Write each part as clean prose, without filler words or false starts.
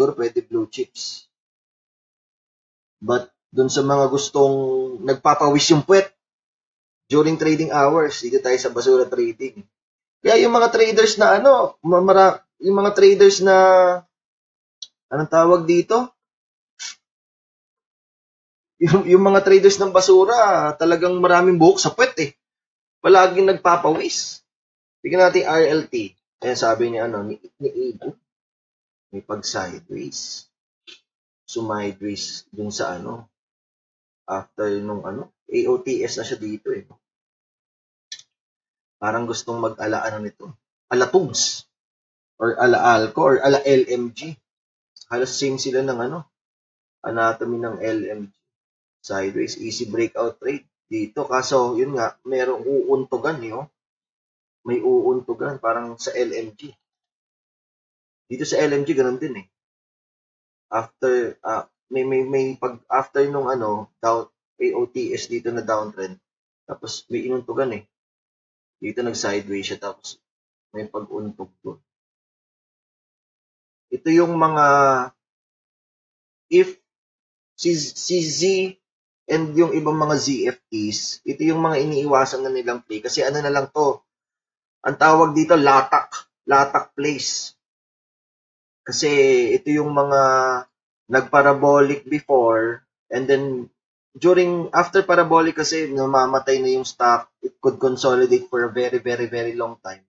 siguro pwede blue chips. But dun sa mga gustong nagpapawis yung puwet during trading hours, dito tayo sa basura trading. Kaya yung mga traders na yung mga traders na anong tawag dito? Yung mga traders ng basura, talagang maraming buhok sa puwet eh. Palaging nagpapawis. Tingnan natin RLT. Ayan sabi ni Igo. May pag-sideways. Sumideways dun sa after nung AOTS na siya dito eh. Parang gustong mag-ala nito. Ala Tugs. Or ala Alco or ala LMG. Halos same sila ng anatomy ng LMG. Sideways, easy breakout trade dito. Kaso, yun nga, merong uuntugan May uuntugan, parang sa LMG. Dito sa LMG, ganun din eh. After, after nung down, AOTS dito na downtrend, tapos may inuntugan eh. Dito nag-sideways siya, tapos may pag-untog doon. Ito yung mga, if si Z and yung ibang mga ZFTs, ito yung mga iniiwasan na nilang play. Kasi na lang to, ang tawag dito, latak plays. Kasi ito yung mga nagparabolic before, and then after parabolic kasi namamatay na yung stock, it could consolidate for a very, very, very long time.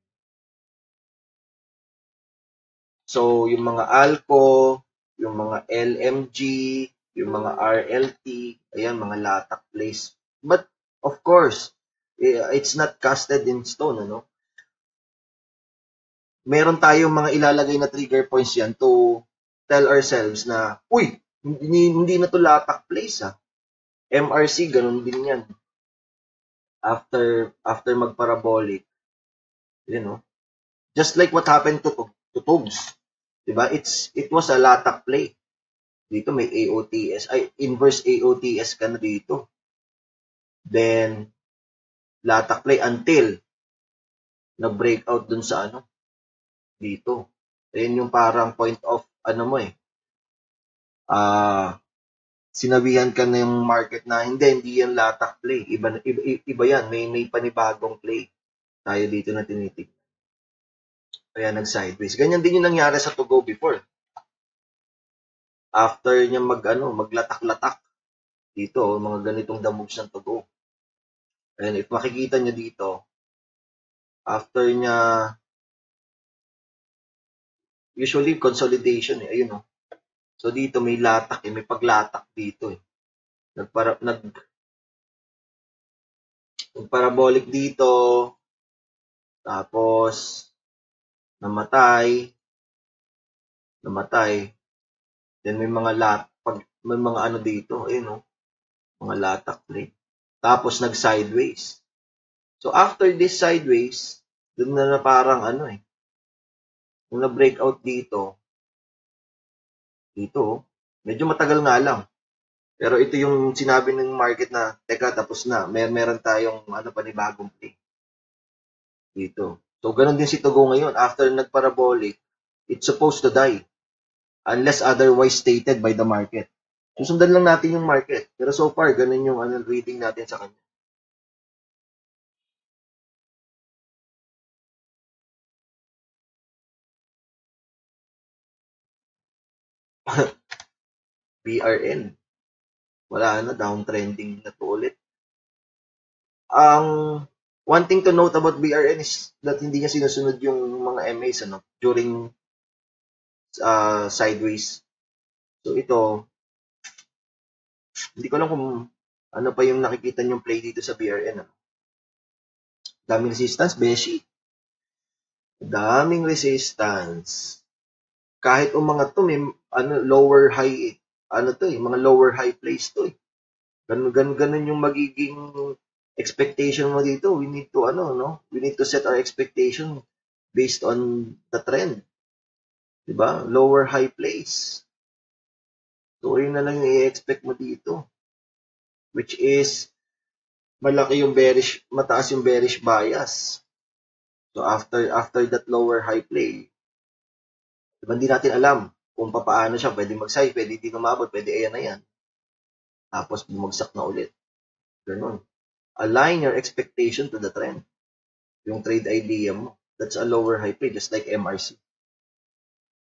So, yung mga Alco, yung mga LMG, yung mga RLT, ayan, mga latak plays. But, of course, it's not casted in stone, Meron tayong mga ilalagay na trigger points yan to tell ourselves na, uy, hindi na to latak plays, MRC, ganun din yan. After magparabolic, just like what happened to Tugs. Diba? It was a latak play. Dito may AOTS, inverse AOTS ka na dito. Then, latak play until nag-breakout dun sa dito. Ayan yung parang point of sinabihan ka na yung market na hindi yan latak play. Iba yan. May panibagong play. Tayo dito na tinitig. Kaya nag-sideways. Ganyan din yung nangyari sa To Go before. After niya maglatak-latak dito, mga ganitong the moves ng To Go. And if makikita niyo dito, after niya, usually consolidation ayun So dito may latak may paglatak dito Nagparabolic dito, tapos namatay, then may mga may mga dito, mga latak play. Tapos nag-sideways. So after this sideways, dun na parang kung na-breakout dito, medyo matagal nga lang. Pero ito yung sinabi ng market na, teka, tapos na, meron tayong panibagong play dito. So ganun din si To Go ngayon. After nagparabolic, it's supposed to die unless otherwise stated by the market. Susundan lang natin yung market. Pero so far, ganun yung reading natin sa kanya. BRN. Wala na, downtrending na to ulit. One thing to note about BRN is that hindi niya sinusunod yung mga MAs during sideways. So ito, hindi ko alam kung ano pa yung nakikita niyong play dito sa BRN. Daming resistance, beshi. Daming resistance. Kahit umangat to, may lower high, mga lower high plays to Ganun yung magiging expectation mo dito. We need to we need to set our expectation based on the trend. Diba? Lower high plays. So yun na lang yung i-expect mo dito. Which is malaki yung mataas yung bearish bias. So after that lower high play, diba, hindi natin alam kung papaano siya, pwede mag-side, pwede di umabot, pwede ayan na yan. Tapos bumagsak na ulit. Ganun. Align your expectation to the trend. Yung trade idea mo. That's a lower high play, just like MRC.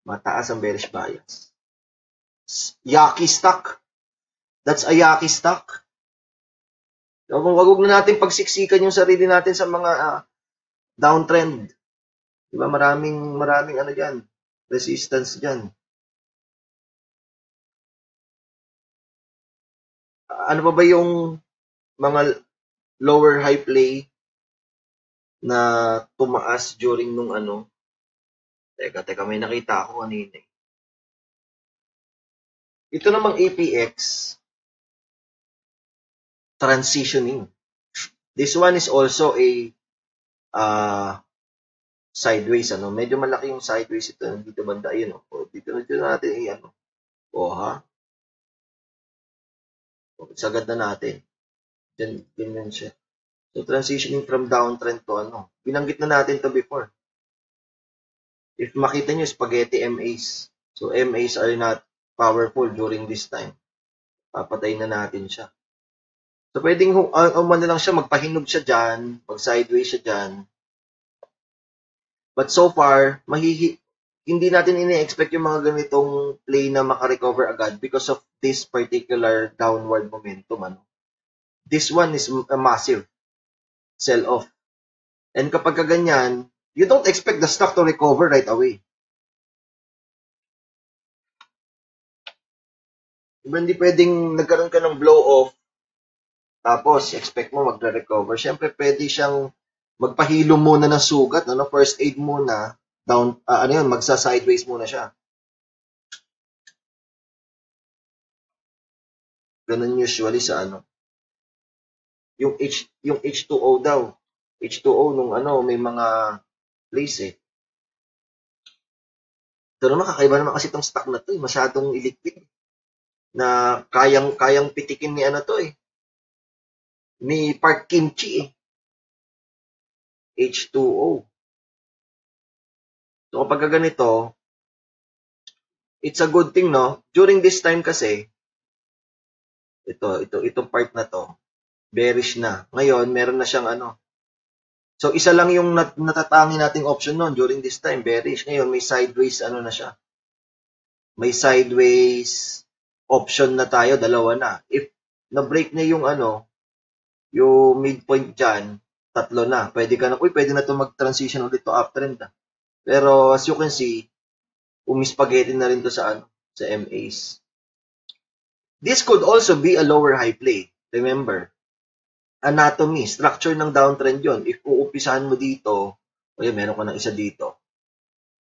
Mataas ang bearish bias. Yaki stock. That's a yaki stock. Wag na natin pagsiksikan yung sarili natin sa mga downtrend. Diba? Maraming ano dyan. Resistance dyan. Ano pa ba yung mga lower high play na tumaas during nung ano? Teka, may nakita ako kanina. Ito namang APX, transitioning. This one is also a sideways, ano? Medyo malaki yung sideways ito. Dito banda, ayun, o. Dito natin, ano. O, ha? O, sagad na natin. Ganyan siya. So, transitioning from downtrend to, ano. Binanggit na natin to before. If makita nyo, spaghetti MAs. So, MAs are not powerful during this time. Papatay na natin siya. So, pwedeng umano lang siya, magpahinog siya dyan, mag-sideways siya dyan. But so far, hindi natin ini-expect yung mga ganitong play na makarecover agad because of this particular downward momentum. Ano? This one is a massive sell-off. And kapag ganyan, you don't expect the stock to recover right away. Diba, hindi pwedeng nagkaroon ka ng blow-off, tapos expect mo magre-recover. Siyempre, pwede siyang magpahilo muna ng sugat, ano? First aid muna, down, magsa-sideways muna siya. Ganun usually sa ano. Yung H2O daw. H2O nung ano, may mga place eh. Pero nakakaiba naman kasi itong stock na to eh. Masyadong illiquid. Na kayang pitikin ni ano to eh. Ni Park Kimchi eh. H2O. So kapag ganito, it's a good thing, no? During this time kasi, itong part na to, bearish na. Ngayon, meron na siyang ano. So, isa lang yung natatangi nating option noon during this time, bearish. Ngayon, may sideways, ano na siya. May sideways option na tayo, dalawa na. If na-break niya yung ano, yung midpoint dyan, tatlo na. Pwede na to mag-transition ulit to uptrend. Pero, as you can see, umispaghetti na rin to sa ano, sa MAs. This could also be a lower high play. Remember, anatomy, structure ng downtrend yon. If uupisahan mo dito, meron ka ng isa dito.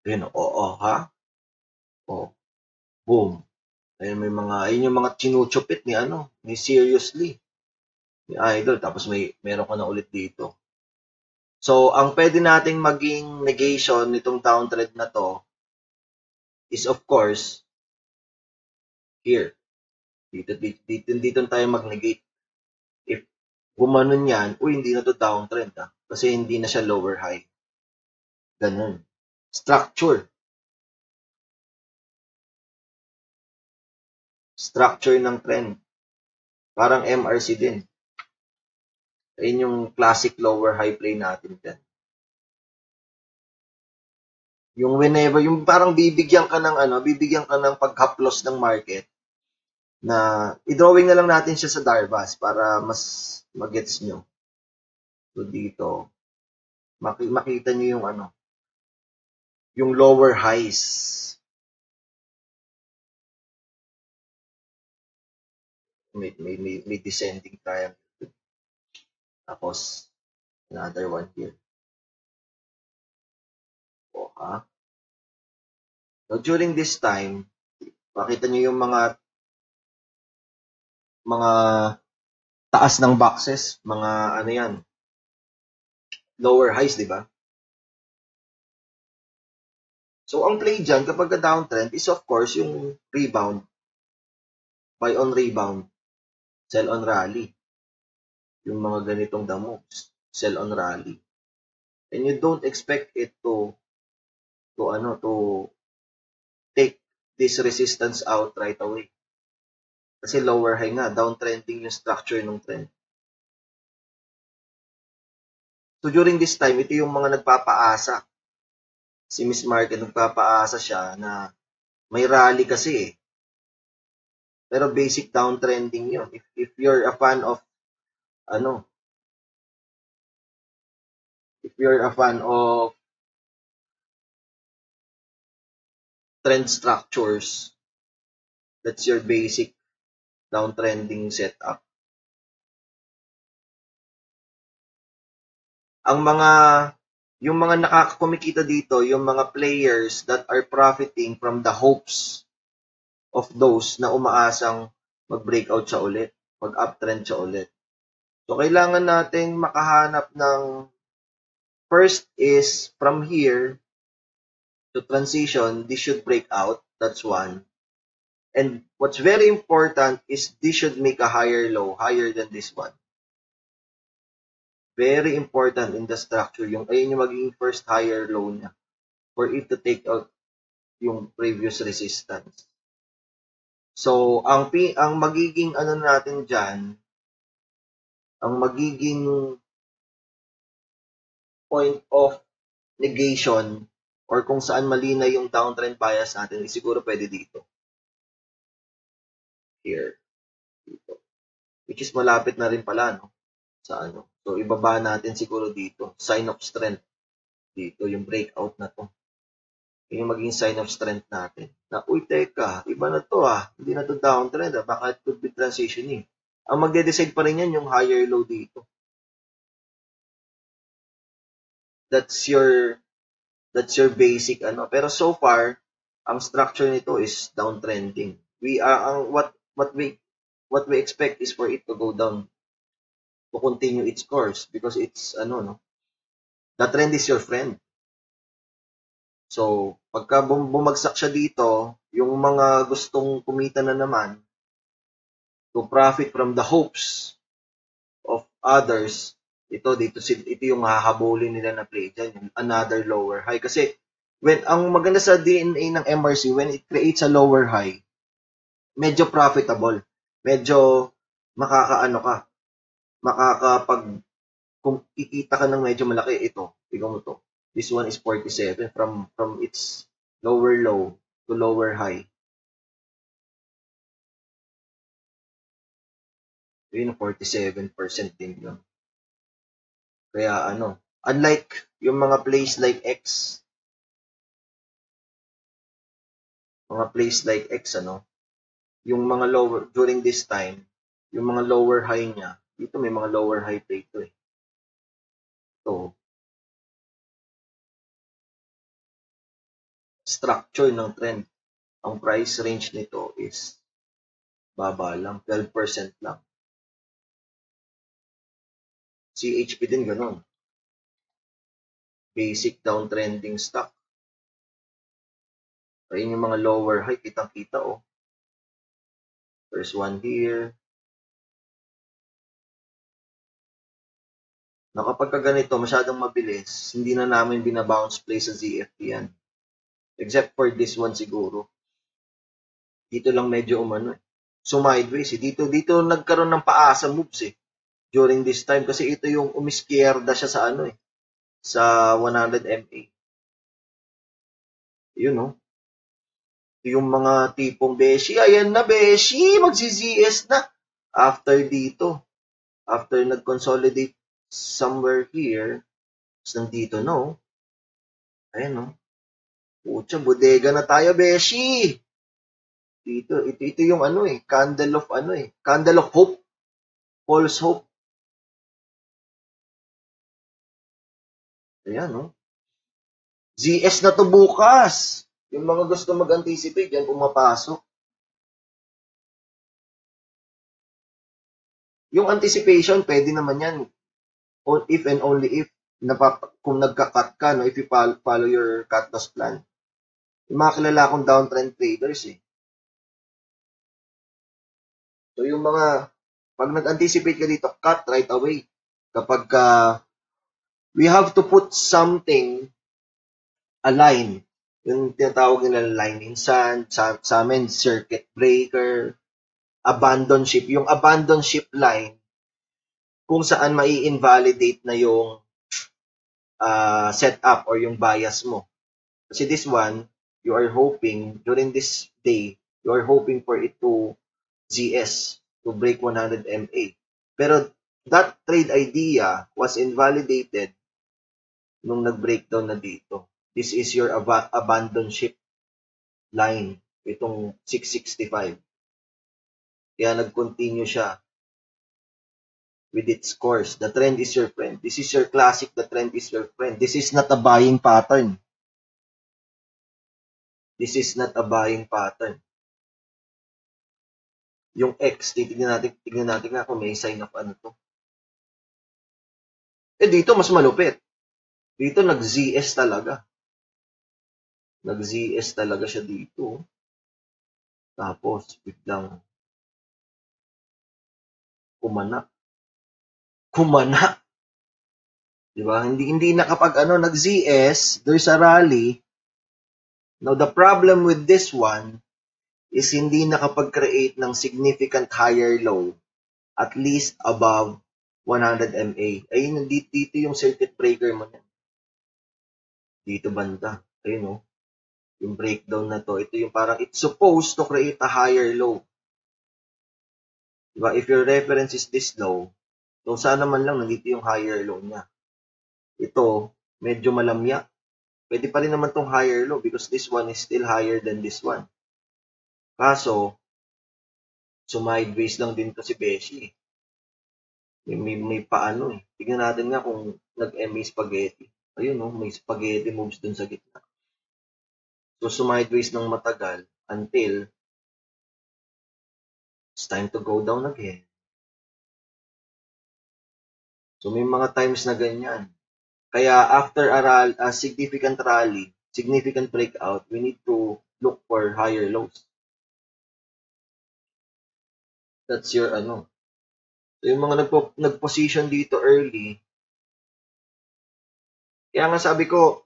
Ayun, ha? Boom. Ayun, ayun yung mga chinuchupit ni seriously, ni Idol. Tapos meron ka na ulit dito. So, ang pwede nating maging negation nitong downtrend na to is of course, here. Dito tayo mag-negate. If gumanon yan, hindi na to downtrend kasi hindi na siya lower high. Ganun. Structure ng trend. Parang MRC din. Ayun yung classic lower high play natin dyan. Yung whenever, yung parang bibigyan ka ng paghaplos ng market na i-drawing na lang natin siya sa Darvas para mas magets nyo. So dito, makita nyo yung yung lower highs. May descending triangle. Tapos, another one here. So during this time, makita nyo yung mga taas ng boxes, mga lower highs, di ba? So, ang play dyan, kapag downtrend, is of course, yung rebound. Buy on rebound. Sell on rally. Yung mga ganitong moves. Sell on rally. And you don't expect it to take this resistance out right away. Kasi lower high nga, downtrending yung structure ng trend. So during this time, ito yung mga nagpapaasa. Si Miss Market, nagpapaasa siya na may rally kasi eh. Pero basic downtrending yun. If you're a fan of trend structures, that's your basic downtrending setup. Yung mga nakakakumikita dito, yung mga players that are profiting from the hopes of those na umaasang mag-breakout siya ulit, mag-uptrend siya ulit. So, kailangan nating makahanap ng, first is from here to transition, this should break out. That's one. And what's very important is this should make a higher low, higher than this one. Very important in the structure. Ayun yung magiging first higher low niya for it to take out yung previous resistance. So, ang magiging natin dyan, ang magiging point of negation or kung saan mali na yung downtrend bias natin, siguro pwede dito. Here. Dito. Which is malapit na rin pala, no? Sa So, ibaba natin siguro dito. Sign of strength. Dito, yung breakout na to. Yung maging sign of strength natin. Na, uy, teka, iba na to Hindi na to downtrend Baka it could be transitioning. Ang magde-decide pa rin yan yung higher low dito. That's your basic Pero so far, ang structure nito is downtrending. What we expect is for it to go down, to continue its course because it's the trend is your friend. So, pagka bumagsak siya dito, yung mga gustong kumita na naman to profit from the hopes of others, ito yung hahabulin nila na play dyan, yung another lower high. Kasi, ang maganda sa DNA ng MRC, when it creates a lower high, medyo profitable. Medyo kung kikita ka ng medyo malaki, ito, tignan mo to. This one is 47 from its lower low to lower high. Yun, 47% din yun. Kaya unlike yung mga place like X, yung mga lower, during this time, yung mga lower high niya, dito may mga lower high play to eh. So, structure ng trend, ang price range nito is baba lang, 12% lang. CHP din ganun. Basic downtrending stock. Ayun yung mga lower high, kitang-kita There's one here. Na kapag ganito, masyadong mabilis, hindi na namin binabounce play sa ZFT yan. Except for this one siguro. Dito lang medyo sideways. Dito nagkaroon ng paasa moves during this time kasi ito yung umiskierda siya sa sa 100 MA. Yun yung mga tipong beshi, ayan na beshi, magsi-ZS na. After nag-consolidate somewhere here, nandito ayan Pucha, bodega na tayo beshi. Ito yung candle of hope, false hope. Ayan ZS na to bukas. Yung mga gusto mag-anticipate, yan pumapasok. Yung anticipation, pwede naman yan. If and only if, kung nagka-cut ka, if you follow your cut loss plan. Yung mga kilala kong downtrend traders So yung pag nag-anticipate ka dito, cut right away. Kapag we have to put something align Yung tinatawag nila line in sand, sa amin, circuit breaker, abandon ship. Yung abandon ship line, kung saan mai-invalidate na yung setup or yung bias mo. Kasi this one, you are hoping, during this day, you are hoping for it to ZS, to break 100 MA. Pero that trade idea was invalidated nung nag-breakdown na dito. This is your abandon ship line, itong 665. Kaya nag-continue siya with its course. The trend is your friend. This is your classic, the trend is your friend. This is not a buying pattern. This is not a buying pattern. Yung X, tignan natin nga kung may sign of ano to. Dito mas malupit. Dito nag-ZS talaga. Nag-ZS talaga siya dito. Tapos, biglang kumana. Diba? Hindi nakapag nag-ZS, there's a rally. Now, the problem with this one is hindi nakapag-create ng significant higher low, at least above 100 MA. Ayun, dito yung circuit breaker mo yan. Dito banda. Ayun, yung breakdown na to. Ito yung parang, it's supposed to create a higher low. Diba? If your reference is this low, so sana man lang nandito yung higher low niya. Ito, medyo malamya. Pwede pa rin naman tong higher low because this one is still higher than this one. Kaso, sumideways lang din to si Beshi. May paano eh. Tignan natin nga kung nag-MA spaghetti. Ayun may spaghetti moves dun sa gitna. So, sumideways ng matagal until it's time to go down again. So, may mga times na ganyan. Kaya, after a significant rally, significant breakout, we need to look for higher lows. That's your So, yung mga nag-position dito early, kaya nga sabi ko,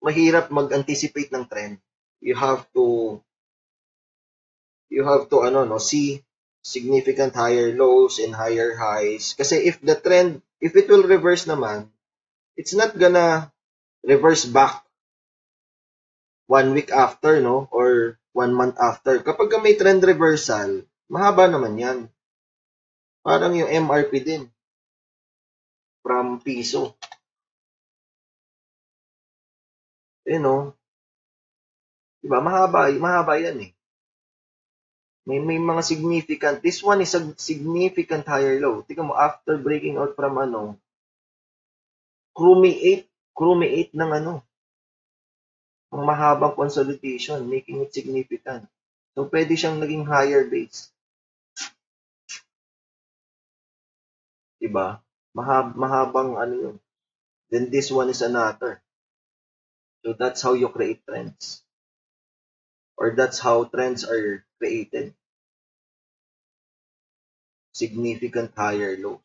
mahirap mag-anticipate ng trend. You have to see significant higher lows and higher highs. Kasi if it will reverse naman, it's not gonna reverse back 1 week after, or 1 month after. Kapag may trend reversal, mahaba naman yan. Parang yung MRP din. From piso. Diba? Mahaba yan eh. May mga significant. This one is a significant higher low. Tingnan mo, after breaking out from Krumi 8 ng ang mahabang consolidation, making it significant. So, pwede siyang naging higher base. Diba? Mahabang yun. Then this one is another. So, that's how you create trends. Or that's how trends are created. Significant higher lows.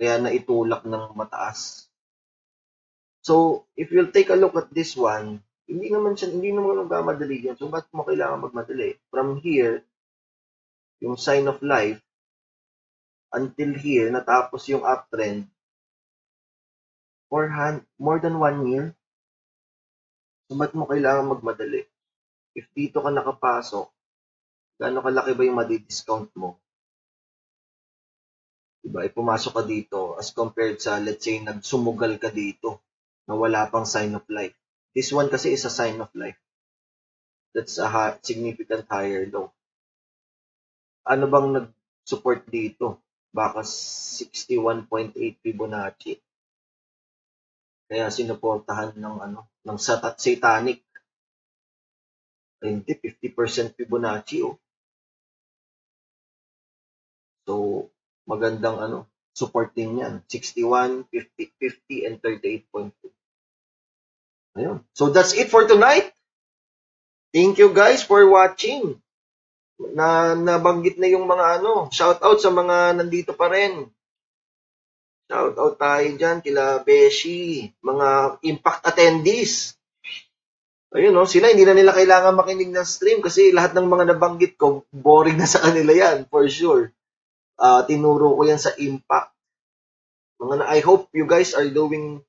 Kaya naitulak ng mataas. So, if you'll take a look at this one, hindi naman magmamadali yan. So, ba't mo kailangan magmadali? From here, yung sign of life, until here, natapos yung uptrend, for more than 1 year. So, ba't mo kailangan magmadali? If dito ka nakapasok, gaano kalaki ba yung madi-discount mo? Diba? Pumasok ka dito as compared sa, let's say, nagsumugal ka dito na wala pang sign of life. This one kasi is a sign of life. That's a significant higher low. Ano bang nag-support dito? Baka 61.8 Fibonacci. Kaya sinuportahan ng satanic. Hindi, 50% Fibonacci So, magandang support din yan. 61, 50, and 38.2. Ayun. So, that's it for tonight. Thank you guys for watching. Nabanggit na yung mga shout out sa mga nandito pa rin. Shout out tayo dyan kila Beshi, mga impact attendees. Ayun, no? Sila hindi na nila kailangan makinig ng stream kasi lahat ng mga nabanggit ko, boring na sa kanila yan, for sure. Tinuro ko yan sa impact. I hope you guys are doing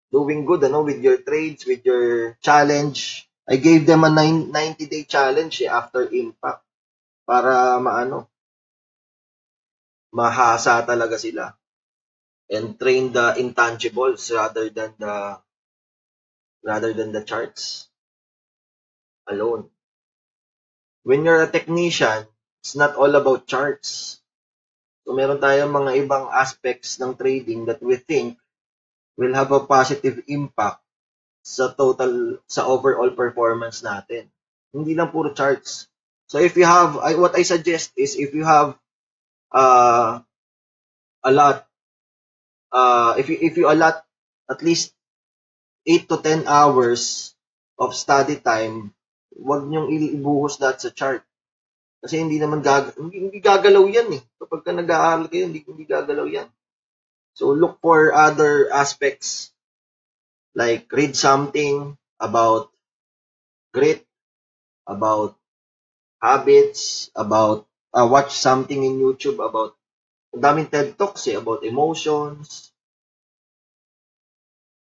good with your trades, with your challenge. I gave them a 90-day challenge after impact para mahasa talaga sila and train the intangibles rather than the charts alone. When you're a technician, it's not all about charts. So meron tayong mga ibang aspects ng trading that we think will have a positive impact sa overall performance natin. Hindi lang puro charts. So if you have, what I suggest is if you have a lot, if you allot at least 8 to 10 hours of study time, wag niyong ibuhos lahat sa chart. Kasi hindi naman hindi gagalaw yan eh. Kapag ka nag-aaral kayo, hindi gagalaw yan. So look for other aspects, like read something about grit, about habits, about watch something in YouTube about, ang daming TED Talks about emotions.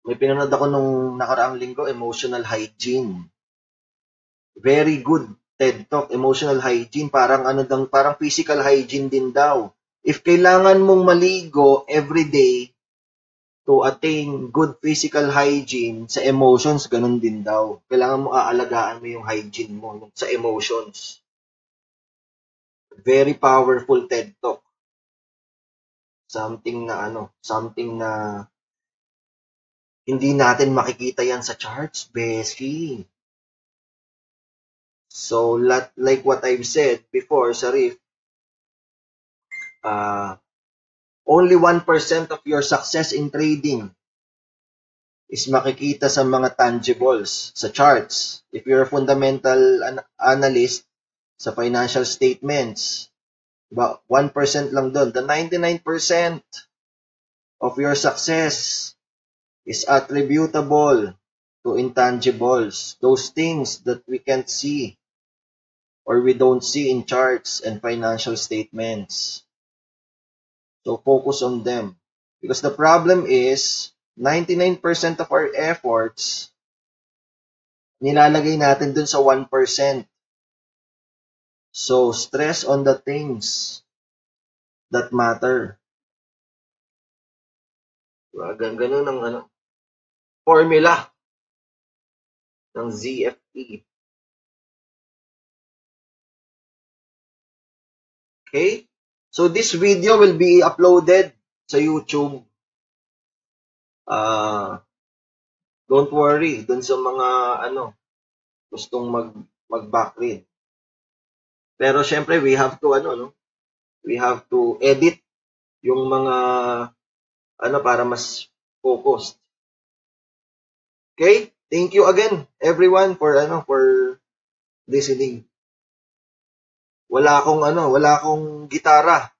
May pinanood ako nung nakaraang linggo, emotional hygiene. Very good TED Talk, emotional hygiene, parang parang physical hygiene din daw. If kailangan mong maligo every day to attain good physical hygiene, sa emotions, ganun din daw. Kailangan mo aalagaan mo yung hygiene mo sa emotions. Very powerful TED Talk. Something na hindi natin makikita yan sa charts, Beshi. So, like what I've said before, Sharif, only 1% of your success in trading is makikita sa mga tangibles, sa charts. If you're a fundamental analyst, sa financial statements, about 1% lang doon. The 99% of your success is attributable to intangibles, those things that we can't see or we don't see in charts and financial statements. So focus on them. Because the problem is, 99% of our efforts, nilalagay natin dun sa 1%. So stress on the things that matter. Ganun ang formula ng ZFE. Okay? So this video will be uploaded sa YouTube. Don't worry dun sa mga gustong mag-backread. Pero syempre we have to we have to edit yung mga para mas focused. Okay? Thank you again everyone for listening. Wala akong gitara.